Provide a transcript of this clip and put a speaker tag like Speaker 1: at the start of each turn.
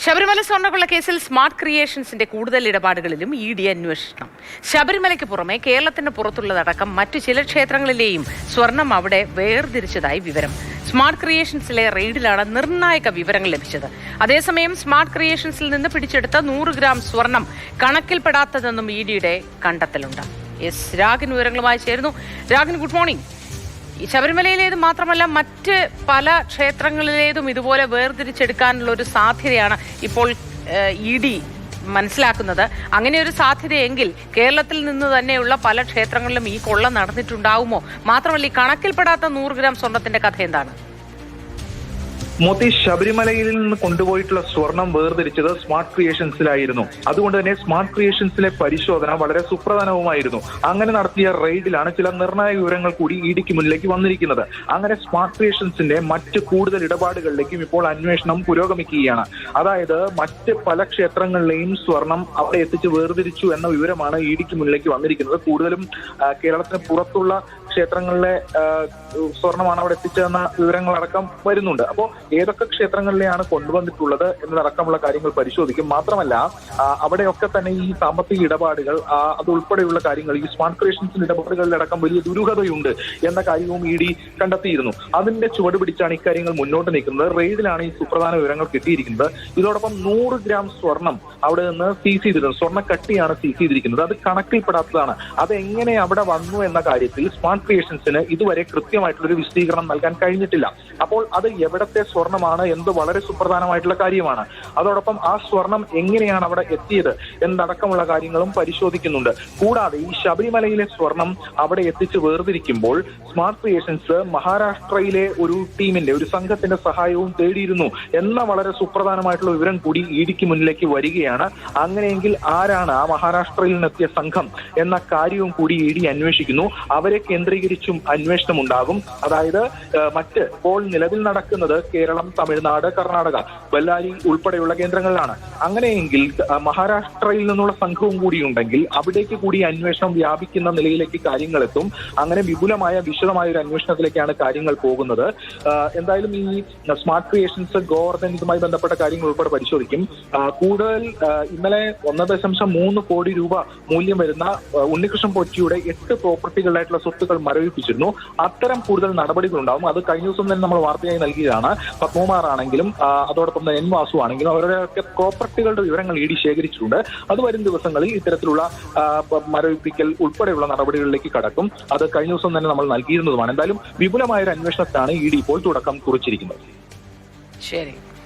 Speaker 1: ശബരിമല സ്വർണ്ണക്കൊള്ള കേസിൽ സ്മാർട്ട് ക്രിയേഷൻസിന്റെ കൂടുതൽ ഇടപാടുകളിലും ED അന്വേഷണം. ശബരിമലയ്ക്ക് പുറമെ കേരളത്തിന് പുറത്തുള്ളതടക്കം മറ്റു ചില ക്ഷേത്രങ്ങളിലെയും സ്വർണം അവിടെ വേർതിരിച്ചതായി വിവരം. സ്മാർട്ട് ക്രിയേഷൻസിലെ റെയ്ഡിലാണ് നിർണായക വിവരങ്ങൾ ലഭിച്ചത്. അതേസമയം സ്മാർട്ട് ക്രിയേഷൻസിൽ നിന്ന് പിടിച്ചെടുത്ത 100 ഗ്രാം സ്വർണം കണക്കിൽപ്പെടാത്തതെന്നും EDയുടെ കണ്ടെത്തലുണ്ട്. രാഗിൻ വിവരങ്ങളുമായി ചേരുന്നു. രാഗിൻ, ഗുഡ് മോർണിംഗ്. ശബരിമലയിലേത് മാത്രമല്ല മറ്റ് പല ക്ഷേത്രങ്ങളിലേതും ഇതുപോലെ വേർതിരിച്ചെടുക്കാനുള്ള ഒരു സാധ്യതയാണ് ഇപ്പോൾ ED മനസ്സിലാക്കുന്നത്. അങ്ങനെ ഒരു സാധ്യതയെങ്കിൽ കേരളത്തിൽ നിന്ന് തന്നെയുള്ള പല ക്ഷേത്രങ്ങളിലും ഈ കൊള്ള നടന്നിട്ടുണ്ടാവുമോ? മാത്രമല്ല, ഈ കണക്കിൽപ്പെടാത്ത 100 ഗ്രാം സ്വർണത്തിന്റെ കഥ എന്താണ്?
Speaker 2: മോത്തി, ശബരിമലയിൽ നിന്ന് കൊണ്ടുപോയിട്ടുള്ള സ്വർണം വേർതിരിച്ചത് സ്മാർട്ട് ക്രിയേഷൻസിലായിരുന്നു. അതുകൊണ്ട് തന്നെ സ്മാർട്ട് ക്രിയേഷൻസിലെ പരിശോധന വളരെ സുപ്രധാനവുമായിരുന്നു. അങ്ങനെ നടത്തിയ റെയ്ഡിലാണ് ചില നിർണായക വിവരങ്ങൾ കൂടി EDക്ക് മുന്നിലേക്ക് വന്നിരിക്കുന്നത്. അങ്ങനെ സ്മാർട്ട് ക്രിയേഷൻസിന്റെ മറ്റ് കൂടുതൽ ഇടപാടുകളിലേക്കും ഇപ്പോൾ അന്വേഷണം പുരോഗമിക്കുകയാണ്. അതായത് മറ്റ് പല ക്ഷേത്രങ്ങളിലെയും സ്വർണം അവിടെ എത്തിച്ച് വേർതിരിച്ചു എന്ന വിവരമാണ് EDക്ക് മുന്നിലേക്ക് വന്നിരിക്കുന്നത്. കൂടുതലും കേരളത്തിന് പുറത്തുള്ള ക്ഷേത്രങ്ങളിലെ സ്വർണമാണ് അവിടെ എത്തിച്ചതെന്ന വിവരങ്ങളടക്കം വരുന്നുണ്ട്. അപ്പോൾ ഏതൊക്കെ ക്ഷേത്രങ്ങളിലെയാണ് കൊണ്ടുവന്നിട്ടുള്ളത് എന്നതടക്കമുള്ള കാര്യങ്ങൾ പരിശോധിക്കും. മാത്രമല്ല, അവിടെയൊക്കെ തന്നെ ഈ സാമ്പത്തിക ഇടപാടുകൾ അതുൾപ്പെടെയുള്ള കാര്യങ്ങൾ, ഈ സ്മാർട്ട് ക്രിയേഷൻസിന്റെ ഇടപാടുകളിലടക്കം വലിയ ദുരൂഹതയുണ്ട് എന്ന കാര്യവും ED കണ്ടെത്തിയിരുന്നു. അതിന്റെ ചുവട് പിടിച്ചാണ് ഇക്കാര്യങ്ങൾ മുന്നോട്ട് നീക്കുന്നത്. റെയ്ഡിലാണ് ഈ സുപ്രധാന വിവരങ്ങൾ കിട്ടിയിരിക്കുന്നത്. ഇതോടൊപ്പം 100 ഗ്രാം സ്വർണം അവിടെ നിന്ന് സീസ് ചെയ്തിരുന്നു. സ്വർണ്ണക്കട്ടിയാണ് സീസ് ചെയ്തിരിക്കുന്നത്. അത് കണക്കിൽപ്പെടാത്തതാണ്. അതെങ്ങനെ അവിടെ വന്നു എന്ന കാര്യത്തിൽ സ്മാർട്ട് ക്രിയേഷൻസിന് ഇതുവരെ കൃത്യമായിട്ടുള്ളൊരു വിശദീകരണം നൽകാൻ കഴിഞ്ഞിട്ടില്ല. അപ്പോൾ അത് എവിടത്തെ സ്വർണമാണ് എന്ന് വളരെ സുപ്രധാനമായിട്ടുള്ള കാര്യമാണ്. അതോടൊപ്പം ആ സ്വർണം എങ്ങനെയാണ് അവിടെ എത്തിയത് എന്നടക്കമുള്ള കാര്യങ്ങളും പരിശോധിക്കുന്നുണ്ട്. കൂടാതെ ഈ ശബരിമലയിലെ സ്വർണം അവിടെ എത്തിച്ച് വേർതിരിക്കുമ്പോൾ സ്മാർട്ട് ക്രിയേഷൻസ് മഹാരാഷ്ട്രയിലെ ഒരു ടീമിന്റെ, ഒരു സംഘത്തിന്റെ സഹായവും തേടിയിരുന്നു എന്ന വളരെ സുപ്രധാനമായിട്ടുള്ള വിവരം കൂടി EDക്ക് മുന്നിലേക്ക് വരികയാണ്. അങ്ങനെയെങ്കിൽ ആരാണ് ആ മഹാരാഷ്ട്രയിൽ നിന്നെത്തിയ സംഘം എന്ന കാര്യവും കൂടി ED അന്വേഷിക്കുന്നു. അവരെ കേന്ദ്രീകരിച്ചും അന്വേഷണം ഉണ്ടാകും. അതായത് മറ്റ് ഇപ്പോൾ നിലവിൽ നടക്കുന്നത് കേരളം, തമിഴ്നാട്, കർണാടക, ബല്ലാരി ഉൾപ്പെടെയുള്ള കേന്ദ്രങ്ങളിലാണ്. അങ്ങനെയെങ്കിൽ മഹാരാഷ്ട്രയിൽ നിന്നുള്ള സംഘവും കൂടി ഉണ്ടെങ്കിൽ അവിടേക്ക് കൂടി അന്വേഷണം വ്യാപിക്കുന്ന നിലയിലേക്ക് കാര്യങ്ങൾ എത്തും. അങ്ങനെ വിപുലമായ വിശദമായ ഒരു അന്വേഷണത്തിലേക്കാണ് കാര്യങ്ങൾ പോകുന്നത്. എന്തായാലും ഈ സ്മാർട്ട് ക്രിയേഷൻസ് ഗോവർദ്ധൻ ഇതുമായി ബന്ധപ്പെട്ട കാര്യങ്ങൾ ഉൾപ്പെടെ പരിശോധിക്കും. കൂടുതൽ ഇന്നലെ 1.3 കോടി രൂപ മൂല്യം വരുന്ന ഉണ്ണികൃഷ്ണൻ പോറ്റിയുടെ 8 പ്രോപ്പർട്ടികളിലായിട്ടുള്ള സ്വത്തുക്കൾ മരവിപ്പിച്ചിരുന്നു. അത്തരം കൂടുതൽ നടപടികൾ ഉണ്ടാവും. അത് കഴിഞ്ഞ ദിവസം തന്നെ നമ്മൾ വാർത്തയായി നൽകിയതാണ്. പത്മകുമാർ ആണെങ്കിലും അതോടൊപ്പം തന്നെ വാസു ആണെങ്കിലും അവരുടെയൊക്കെ പ്രോപ്പർട്ടികളുടെ വിവരങ്ങൾ ED ശേഖരിച്ചിട്ടുണ്ട്. അത് വരും ദിവസങ്ങളിൽ ഇത്തരത്തിലുള്ള മരവിപ്പിക്കൽ ഉൾപ്പെടെയുള്ള നടപടികളിലേക്ക് കടക്കും. അത് കഴിഞ്ഞ ദിവസം തന്നെ നമ്മൾ നൽകിയിരുന്നതുമാണ്. എന്തായാലും വിപുലമായ ഒരു അന്വേഷണത്തിനാണ് ED ഇപ്പോൾ തുടക്കം കുറിച്ചിരിക്കുന്നത്.
Speaker 1: ശരി.